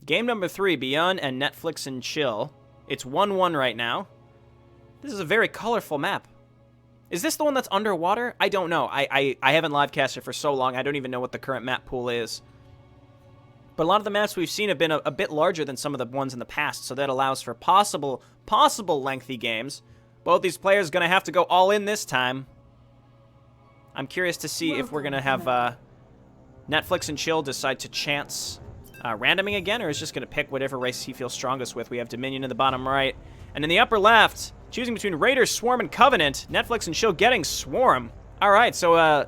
Game number 3, ByuN and NetFlxNChil. It's 1-1 right now. This is a very colorful map. Is this the one that's underwater? I don't know. I haven't livecasted for so long, I don't even know what the current map pool is. But a lot of the maps we've seen have been a bit larger than some of the ones in the past, so that allows for possible lengthy games. Both these players going to have to go all in this time. I'm curious to see if we're going to have NetFlxNChil decide to chance randoming again, or is just going to pick whatever race he feels strongest with. We have Dominion in the bottom right. And in the upper left, choosing between Raiders, Swarm, and Covenant, NetFlxNChil getting Swarm. All right, so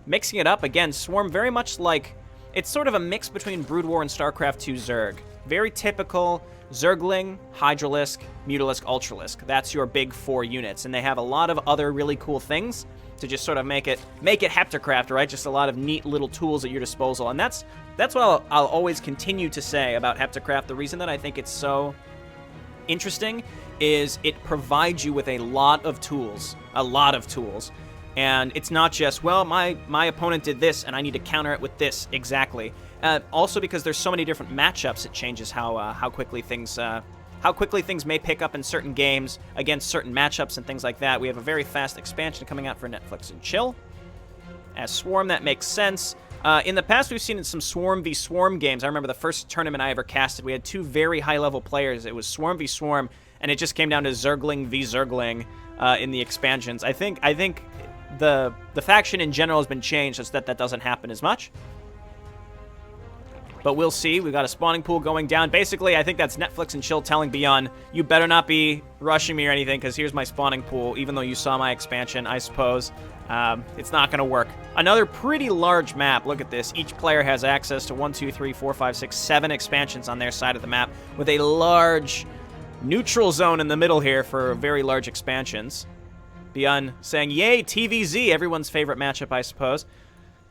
mixing it up again. Swarm very much like... It's sort of a mix between Brood War and StarCraft 2 Zerg. Very typical Zergling, Hydralisk, Mutalisk, Ultralisk. That's your big 4 units, and they have a lot of other really cool things to just sort of make it HeptaCraft, right? Just a lot of neat little tools at your disposal, and that's what I'll always continue to say about HeptaCraft. The reason that I think it's so interesting is it provides you with a lot of tools, and it's not just, well, my opponent did this and I need to counter it with this exactly. Also, because there's so many different matchups, it changes how quickly things may pick up in certain games against certain matchups and things like that. We have a very fast expansion coming out for NetFlxNChil. As Swarm, that makes sense. In the past, we've seen some Swarm v Swarm games. I remember the first tournament I ever casted, we had 2 very high-level players. It was Swarm v Swarm, and it just came down to Zergling v Zergling in the expansions. I think the faction in general has been changed such that doesn't happen as much. But we'll see. We've got a spawning pool going down. Basically, I think that's NetFlxNChil telling ByuN, you better not be rushing me or anything, because here's my spawning pool, even though you saw my expansion, I suppose. It's not going to work. Another pretty large map. Look at this. Each player has access to 1, 2, 3, 4, 5, 6, 7 expansions on their side of the map, with a large neutral zone in the middle here for very large expansions. ByuN saying, yay, TVZ, everyone's favorite matchup, I suppose.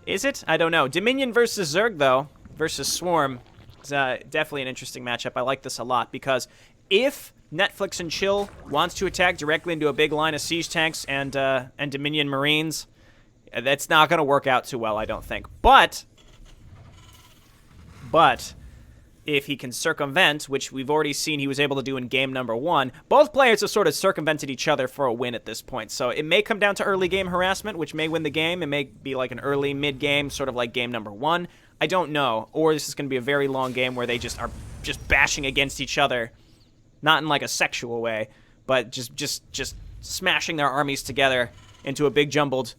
Is it? I don't know. Dominion versus Zerg, though, versus Swarm, is definitely an interesting matchup. I like this a lot, because if NetFlxNChil wants to attack directly into a big line of siege tanks and Dominion Marines, that's not going to work out too well, I don't think. But if he can circumvent, which we've already seen he was able to do in game number 1, both players have sort of circumvented each other for a win at this point. So it may come down to early game harassment, which may win the game. It may be like an early mid-game, sort of like game number 1. I don't know. Or this is going to be a very long game where they just are just bashing against each other. Not in like a sexual way, but just smashing their armies together into a big jumbled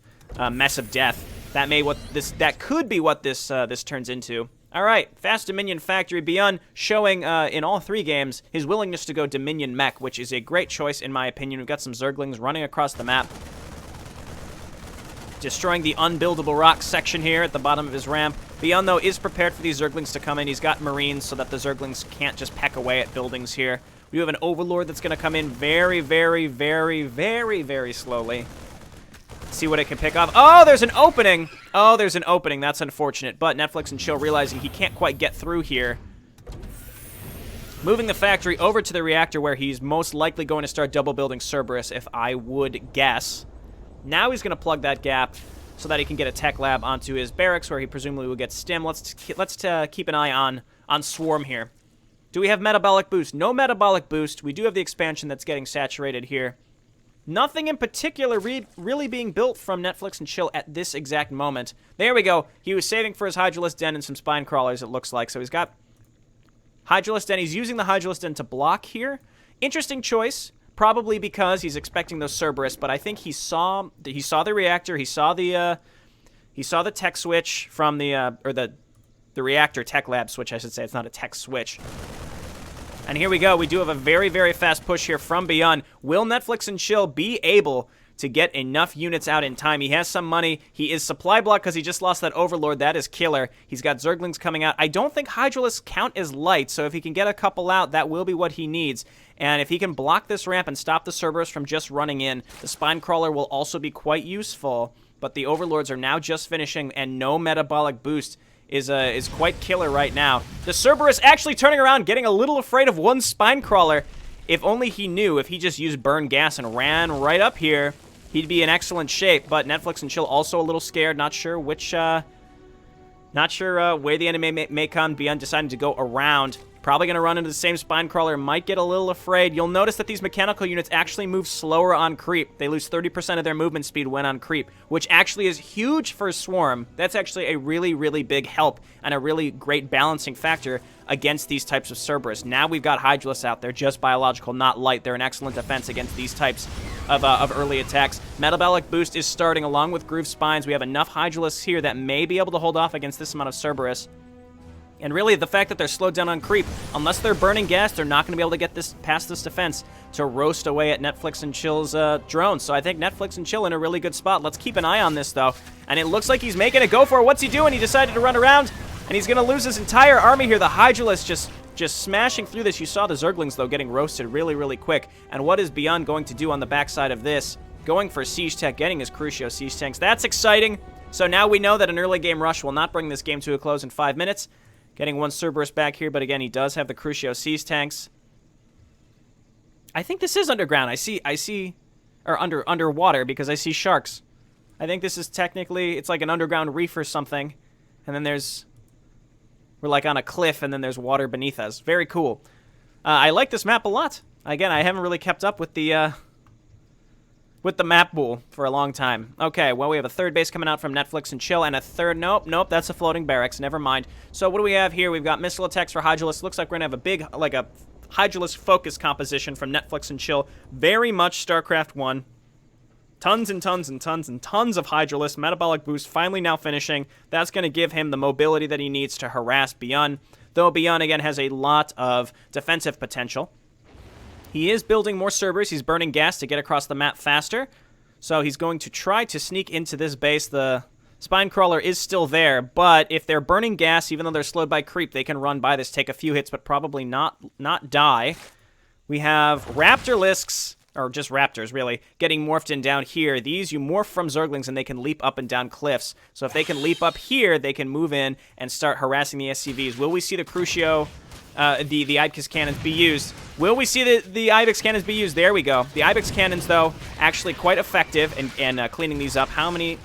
mess of death. That could be what this turns into. All right, Fast Dominion Factory. ByuN showing in all 3 games his willingness to go Dominion Mech, which is a great choice in my opinion. We've got some Zerglings running across the map, destroying the unbuildable rock section here at the bottom of his ramp. ByuN, though, is prepared for these Zerglings to come in. He's got Marines so that the Zerglings can't just peck away at buildings here. We have an Overlord that's going to come in very, very, very, very, very slowly. See what it can pick off. Oh, there's an opening. Oh, there's an opening. That's unfortunate. But NetFlxNChil realizing he can't quite get through here, moving the factory over to the reactor where he's most likely going to start double building Cerberus, if I would guess. Now he's going to plug that gap so that he can get a tech lab onto his barracks where he presumably will get stim. Let's keep an eye on Swarm here. Do we have metabolic boost? No metabolic boost. We do have the expansion that's getting saturated here. Nothing in particular really being built from NetFlxNChil at this exact moment. There we go. He was saving for his Hydralisk Den and some Spine Crawlers, it looks like. So he's got Hydralisk Den. He's using the Hydralisk Den to block here. Interesting choice, probably because he's expecting those Cerberus, but I think he saw the reactor. He saw the tech switch from the reactor tech lab switch, I should say. It's not a tech switch. And here we go. We do have a very, very fast push here from ByuN. Will NetFlxNChil be able to get enough units out in time? He has some money. He is supply blocked because he just lost that Overlord. That is killer. He's got Zerglings coming out. I don't think Hydralisks count as light, so if he can get a couple out, that will be what he needs. And if he can block this ramp and stop the Cerberus from just running in, the Spine Crawler will also be quite useful. But the Overlords are now just finishing, and no metabolic boost is quite killer right now. The Cerberus actually turning around, getting a little afraid of one Spine Crawler. If only he knew, if he just used burn gas and ran right up here, he'd be in excellent shape. But NetFlxNChil also a little scared, not sure which, where the enemy may come. ByuN deciding to go around. Probably going to run into the same spine crawler. Might get a little afraid. You'll notice that these mechanical units actually move slower on creep. They lose 30% of their movement speed when on creep, which actually is huge for Swarm. That's actually a really, really big help and a really great balancing factor against these types of Cerberus. Now we've got Hydras out there, just biological, not light. They're an excellent defense against these types of early attacks. Metabolic Boost is starting along with Groove Spines. We have enough Hydras here that may be able to hold off against this amount of Cerberus. And really, the fact that they're slowed down on creep, unless they're burning gas, they're not going to be able to get this past this defense to roast away at NetFlxNChil's drones. So I think NetFlxNChil in a really good spot. Let's keep an eye on this, though. And it looks like he's making a go for it. What's he doing? He decided to run around, and he's going to lose his entire army here. The Hydras just smashing through this. You saw the Zerglings, though, getting roasted really, really quick. And what is ByuN going to do on the backside of this? Going for Siege Tech, getting his Crucio Siege Tanks. That's exciting. So now we know that an early game rush will not bring this game to a close in 5 minutes. Getting one Cerberus back here, but again, he does have the Crucio Siege Tanks. I think this is underground. I see, or underwater, because I see sharks. I think this is technically, it's like an underground reef or something. And then we're like on a cliff, and then there's water beneath us. Very cool. I like this map a lot. Again, I haven't really kept up with the map pool for a long time. Okay, well, we have a third base coming out from NetFlxNChil, and a third... Nope, that's a floating barracks. Never mind. So what do we have here? We've got missile attacks for Hydras. Looks like we're going to have a big, like a Hydras focus composition from NetFlxNChil. Very much StarCraft 1. Tons and tons and tons and tons of Hydras. Metabolic Boost finally now finishing. That's going to give him the mobility that he needs to harass ByuN. Though ByuN, again, has a lot of defensive potential. He is building more Cerberus. He's burning gas to get across the map faster. So he's going to try to sneak into this base. The Spine Crawler is still there, but if they're burning gas, even though they're slowed by creep, they can run by this, take a few hits, but probably not die. We have Raptorlisks, or just Raptors, really, getting morphed in down here. These, you morph from Zerglings, and they can leap up and down cliffs. So if they can leap up here, they can move in and start harassing the SCVs. Will we see the Crucio... the Ibex cannons be used? Will we see the Ibex cannons be used? There we go. The Ibex cannons, though, actually quite effective in cleaning these up. How many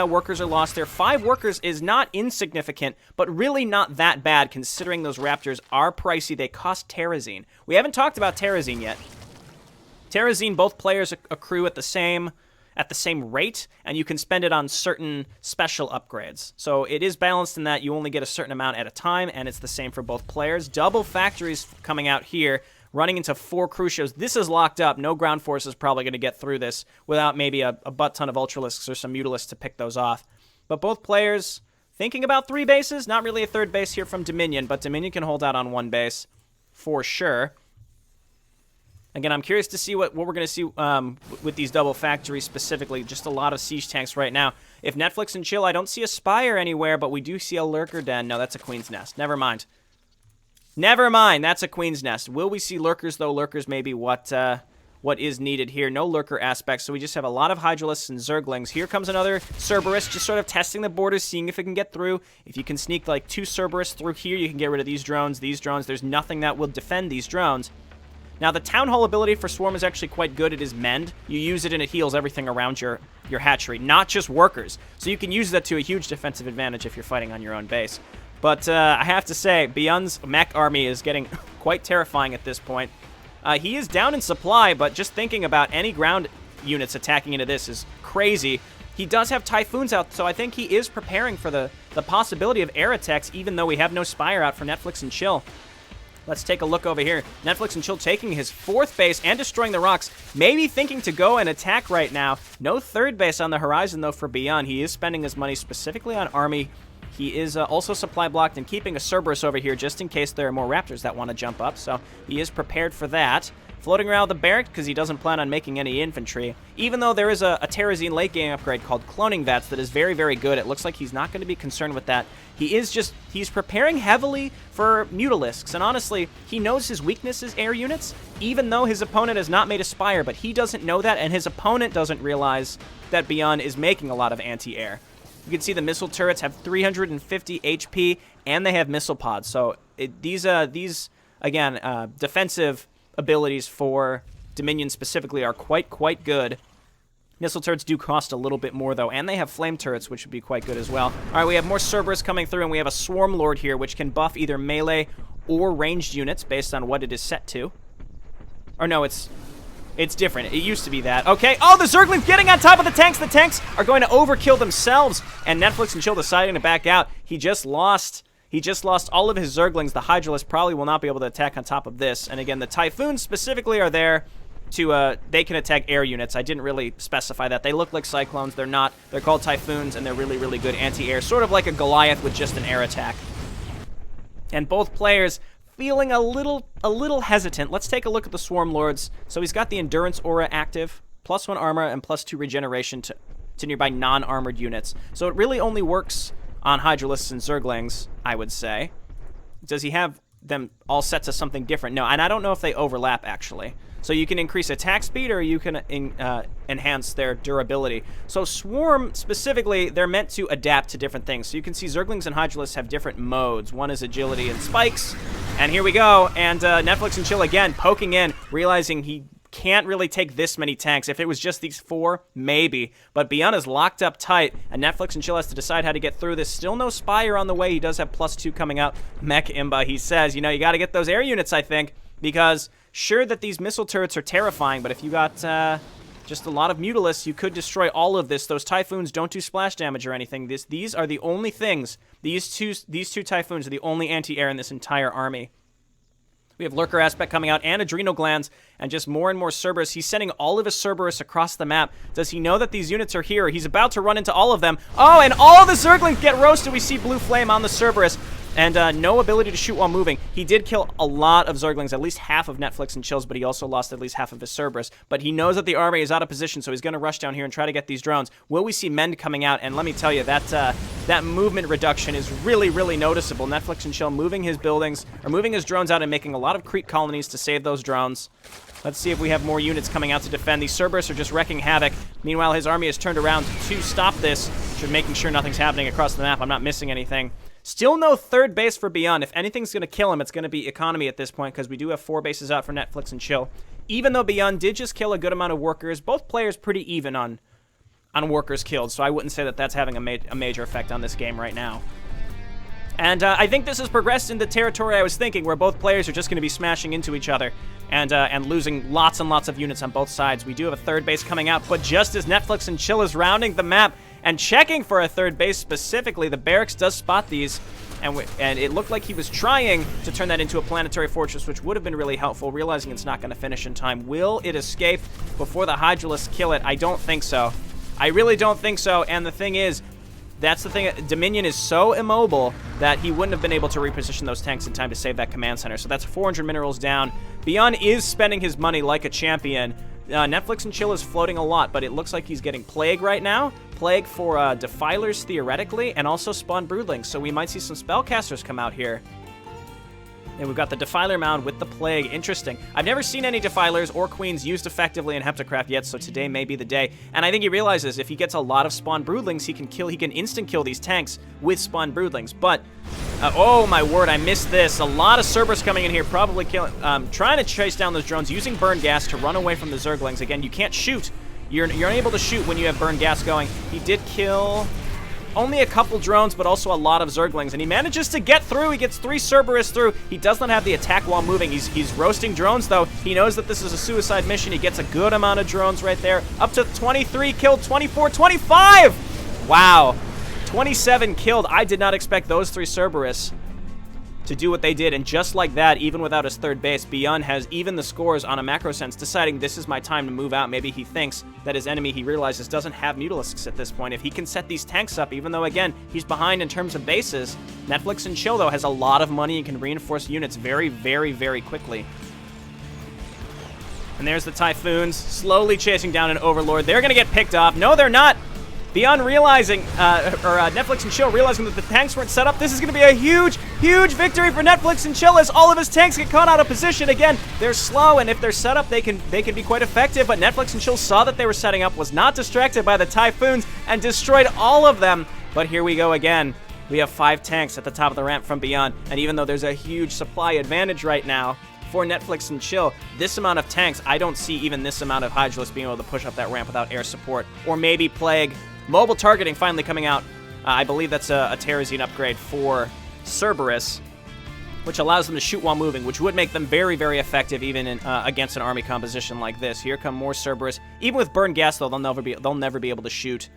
workers are lost there? 5 workers is not insignificant, but really not that bad considering those Raptors are pricey. They cost Terrazine. We haven't talked about Terrazine yet. Terrazine, both players accrue at the same rate, and you can spend it on certain special upgrades. So it is balanced in that you only get a certain amount at a time, and it's the same for both players. Double factories coming out here, running into 4 Crucios. This is locked up. No ground force is probably going to get through this without maybe a butt ton of Ultralisks or some Mutalisks to pick those off. But both players thinking about 3 bases. Not really a third base here from Dominion, but Dominion can hold out on 1 base for sure. Again, I'm curious to see what we're going to see with these double factories specifically. Just a lot of siege tanks right now. If NetFlxNChil, I don't see a Spire anywhere, but we do see a Lurker Den. No, that's a Queen's Nest. Never mind. Never mind, that's a Queen's Nest. Will we see Lurkers, though? Lurkers may be what is needed here. No Lurker aspects, so we just have a lot of Hydras and Zerglings. Here comes another Cerberus, just sort of testing the borders, seeing if it can get through. If you can sneak like 2 Cerberus through here, you can get rid of these drones. These drones, there's nothing that will defend these drones. Now, the Town Hall ability for Swarm is actually quite good. It is Mend. You use it and it heals everything around your hatchery, not just workers. So you can use that to a huge defensive advantage if you're fighting on your own base. But I have to say, ByuN's mech army is getting quite terrifying at this point. He is down in supply, but just thinking about any ground units attacking into this is crazy. He does have Typhoons out, so I think he is preparing for the possibility of air attacks, even though we have no Spire out for NetFlxNChil. Let's take a look over here. NetFlxNChil taking his 4th base and destroying the rocks. Maybe thinking to go and attack right now. No 3rd base on the horizon, though, for ByuN. He is spending his money specifically on army. He is also supply blocked and keeping a Cerberus over here just in case there are more Raptors that want to jump up. So he is prepared for that. Floating around the barrack because he doesn't plan on making any infantry. Even though there is a Terrazine late game upgrade called Cloning Vats that is very, very good. It looks like he's not going to be concerned with that. He's preparing heavily for Mutalisks. And honestly, he knows his weakness is air units, even though his opponent has not made a Spire. But he doesn't know that, and his opponent doesn't realize that ByuN is making a lot of anti-air. You can see the missile turrets have 350 HP, and they have missile pods. So these again, defensive abilities for Dominion specifically are quite good. Missile turrets do cost a little bit more, though, and they have flame turrets, which would be quite good as well. All right, we have more Cerberus coming through, and we have a Swarm Lord here, which can buff either melee or ranged units based on what it is set to. Or no, it's different. It used to be that. Okay. Oh, the Zerglings getting on top of the tanks. The tanks are going to overkill themselves. And NetFlxNChil deciding to back out. He just lost all of his Zerglings. The Hydras probably will not be able to attack on top of this. And again, the Typhoons specifically are there to, they can attack air units. I didn't really specify that. They look like Cyclones. They're not. They're called Typhoons, and they're really, really good anti-air. Sort of like a Goliath with just an air attack. And both players feeling a little hesitant. Let's take a look at the Swarm Lords. So he's got the Endurance Aura active, +1 armor and +2 regeneration to nearby non-armored units. So it really only works on Hydralisks and Zerglings, I would say. Does he have them all set to something different? No, and I don't know if they overlap, actually. So you can increase attack speed or you can enhance their durability. So Swarm, specifically, they're meant to adapt to different things. So you can see Zerglings and Hydralisks have different modes. One is agility and spikes. And here we go. And NetFlxNChil again poking in, realizing he can't really take this many tanks. If it was just these 4, maybe. But ByuN is locked up tight, and NetFlxNChil has to decide how to get through this. Still no Spire on the way. He does have +2 coming out. Mech Imba, he says, you know, you got to get those air units, I think, because sure that these missile turrets are terrifying, but if you got just a lot of Mutalisks, you could destroy all of this. Those Typhoons don't do splash damage or anything. These are the only things. These two Typhoons are the only anti-air in this entire army. We have Lurker Aspect coming out and Adrenal Glands and just more and more Cerberus. He's sending all of his Cerberus across the map. Does he know that these units are here? He's about to run into all of them. Oh, and all of the Zerglings get roasted. We see Blue Flame on the Cerberus. And no ability to shoot while moving. He did kill a lot of Zerglings, at least half of NetFlxNChil's, but he also lost at least half of his Cerberus. But he knows that the army is out of position, so he's going to rush down here and try to get these drones. Will we see Mend coming out? And let me tell you, that movement reduction is really, really noticeable. NetFlxNChil moving his buildings, or moving his drones out and making a lot of creep colonies to save those drones. Let's see if we have more units coming out to defend. These Cerberus are just wrecking havoc. Meanwhile, his army has turned around to stop this, making sure nothing's happening across the map. I'm not missing anything. Still no third base for ByuN. If anything's going to kill him, it's going to be economy at this point, because we do have 4 bases out for NetFlxNChil. Even though ByuN did just kill a good amount of workers, both players pretty even on workers killed, so I wouldn't say that that's having a major effect on this game right now. And I think this has progressed into territory I was thinking, where both players are just going to be smashing into each other and losing lots and lots of units on both sides. We do have a third base coming out, but just as NetFlxNChil is rounding the map and checking for a third base specifically, the barracks does spot these, and it looked like he was trying to turn that into a planetary fortress, which would have been really helpful, realizing it's not going to finish in time. Will it escape before the Hydralisks kill it? I don't think so. I really don't think so, and the thing is, that's the thing, Dominion is so immobile that he wouldn't have been able to reposition those tanks in time to save that command center. So that's 400 minerals down. ByuN is spending his money like a champion. NetFlxNChil is floating a lot, but it looks like he's getting Plague right now. Plague for Defilers, theoretically, and also Spawn Broodlings. So we might see some Spellcasters come out here. And we've got the Defiler Mound with the Plague. Interesting. I've never seen any Defilers or Queens used effectively in HeptaCraft yet, so today may be the day. And I think he realizes if he gets a lot of Spawn Broodlings, he can instant kill these tanks with Spawn Broodlings. But, oh my word, I missed this. A lot of Cerberus coming in here, probably killing, trying to chase down those drones, using burn gas to run away from the Zerglings. Again, you can't shoot. You're unable to shoot when you have burn gas going. He did kill only a couple drones, but also a lot of Zerglings, and he manages to get through. He gets 3 Cerberus through. He does not have the attack while moving. He's roasting drones, though. He knows that this is a suicide mission. He gets a good amount of drones right there. Up to 23 killed, 24, 25! Wow. 27 killed. I did not expect those 3 Cerberus to do what they did, and just like that, even without his third base, ByuN has even the scores on a macro sense, deciding this is my time to move out. Maybe he thinks that his enemy, he realizes, doesn't have Mutalisks at this point. If he can set these tanks up, even though, again, he's behind in terms of bases, NetFlxNChil, though, has a lot of money and can reinforce units very, very, very quickly. And there's the Typhoons, slowly chasing down an Overlord. They're going to get picked off. No, they're not. ByuN realizing, NetFlxNChil realizing that the tanks weren't set up. This is going to be a huge, huge victory for NetFlxNChil as all of his tanks get caught out of position. Again, they're slow, and if they're set up, they can be quite effective. But NetFlxNChil saw that they were setting up, was not distracted by the Typhoons, and destroyed all of them. But here we go again. We have 5 tanks at the top of the ramp from ByuN, and even though there's a huge supply advantage right now for NetFlxNChil, this amount of tanks, I don't see even this amount of Hydras being able to push up that ramp without air support. Or maybe Plague. Mobile targeting finally coming out. I believe that's a Terrazine upgrade for Cerberus. which allows them to shoot while moving, which would make them very, very effective even in, against an army composition like this. Here come more Cerberus. Even with burned gas, though, they'll never be able to shoot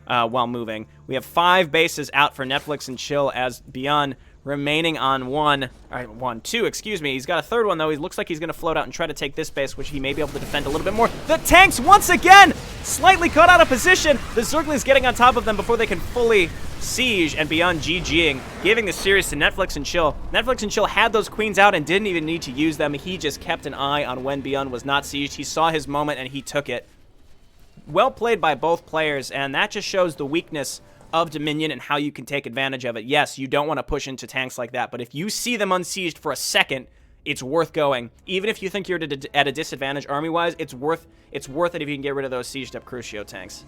while moving. We have 5 bases out for NetFlxNChil as ByuN remaining on two, excuse me. He's got a third one, though. He looks like he's going to float out and try to take this base, which he may be able to defend a little bit more. The tanks, once again, slightly caught out of position. The Zerglings getting on top of them before they can fully siege, and ByuN GGing, giving the series to NetFlxNChil. NetFlxNChil had those queens out and didn't even need to use them. He just kept an eye on when ByuN was not sieged. He saw his moment, and he took it. Well played by both players, and that just shows the weakness of Dominion and how you can take advantage of it. Yes, you don't want to push into tanks like that, but if you see them unsieged for a second, it's worth going. Even if you think you're at a disadvantage army-wise, it's worth it if you can get rid of those sieged-up Crucio tanks.